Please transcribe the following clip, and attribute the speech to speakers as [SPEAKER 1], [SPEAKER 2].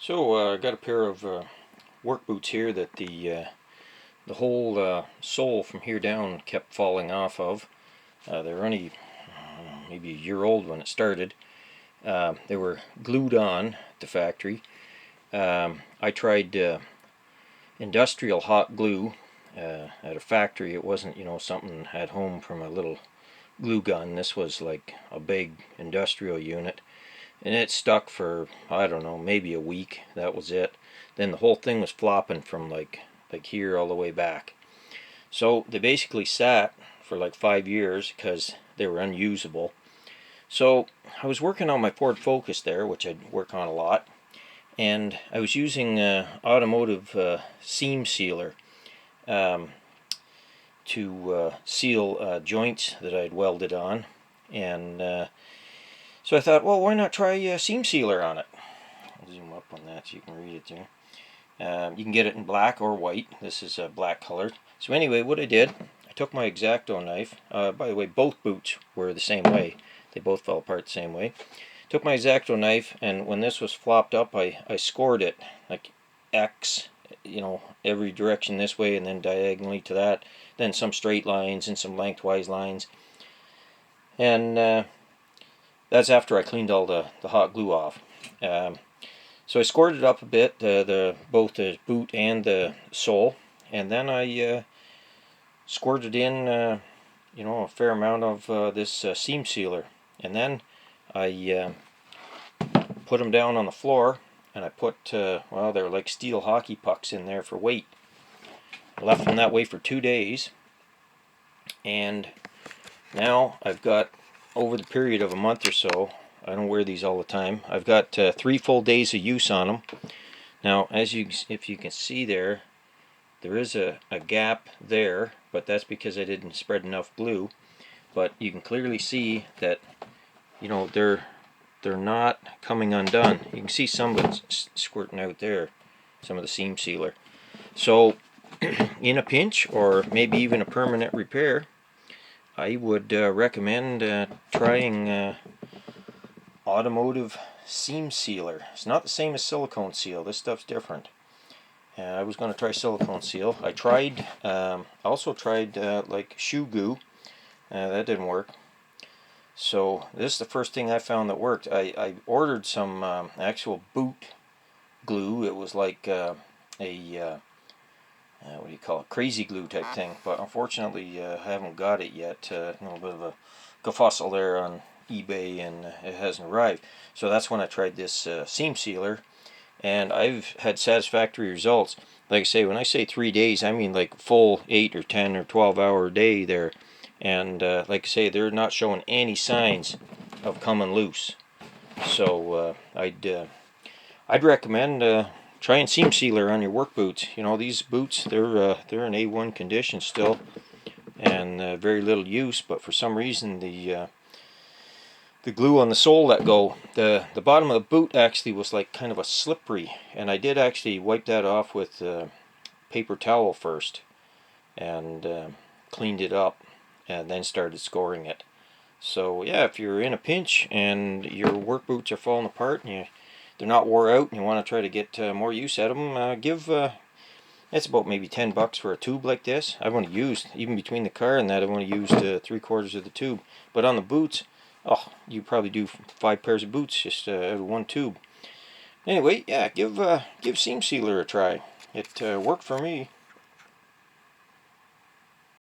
[SPEAKER 1] So I got a pair of work boots here that the whole sole from here down kept falling off of. They're only maybe a year old when it started. They were glued on at the factory. I tried industrial hot glue at a factory. It wasn't, something at home from a little glue gun. This was like a big industrial unit. And it stuck for, I don't know, maybe a week. That was it. Then the whole thing was flopping from like here all the way back. So they basically sat for like 5 years because they were unusable. So I was working on my Ford Focus there, which I work on a lot, and I was using automotive seam sealer to seal joints that I'd welded on. And so I thought, well, why not try seam sealer on it? I'll zoom up on that so you can read it there. You can get it in black or white. This is black colored. So anyway, what I did, I took my Xacto knife. By the way, both boots were the same way. They both fell apart the same way. Took my Xacto knife, and when this was flopped up, I scored it like X, every direction this way and then diagonally to that. Then some straight lines and some lengthwise lines. And that's after I cleaned all the hot glue off. So I scored it up a bit, both the boot and the sole, and then I squirted in, a fair amount of this seam sealer, and then I put them down on the floor, and I put, well, they're like steel hockey pucks in there for weight. I left them that way for 2 days, and now I've got, over the period of a month or so, I don't wear these all the time, I've got 3 full days of use on them. Now, if you can see there is a gap there, but that's because I didn't spread enough glue. But you can clearly see that, they're not coming undone. You can see some of it squirting out there, some of the seam sealer. So, in a pinch, or maybe even a permanent repair, I would recommend trying automotive seam sealer. It's not the same as silicone seal. This stuff's different. I was going to try silicone seal. I tried, also tried like shoe goo. That didn't work. So this is the first thing I found that worked. I ordered some actual boot glue. It was like a what do you call it, crazy glue type thing, but unfortunately I haven't got it yet. A little bit of a kerfuffle there on eBay, and it hasn't arrived. So that's when I tried this seam sealer, and I've had satisfactory results. Like I say, when I say 3 days, I mean like full 8 or 10 or 12 hour day there, and like I say, they're not showing any signs of coming loose. So I'd recommend trying seam sealer on your work boots. These boots, they're in A1 condition still, and very little use. But for some reason, the glue on the sole let go. The bottom of the boot actually was like kind of a slippery, and I did actually wipe that off with paper towel first, and cleaned it up, and then started scoring it. So yeah, if you're in a pinch and your work boots are falling apart and they're not wore out, and you want to try to get more use out of them, it's about maybe $10 for a tube like this. I've only used, even between the car and that, I've only used 3/4 of the tube. But on the boots, oh, you probably do 5 pairs of boots just out of one tube. Anyway, yeah, give seam sealer a try. It worked for me.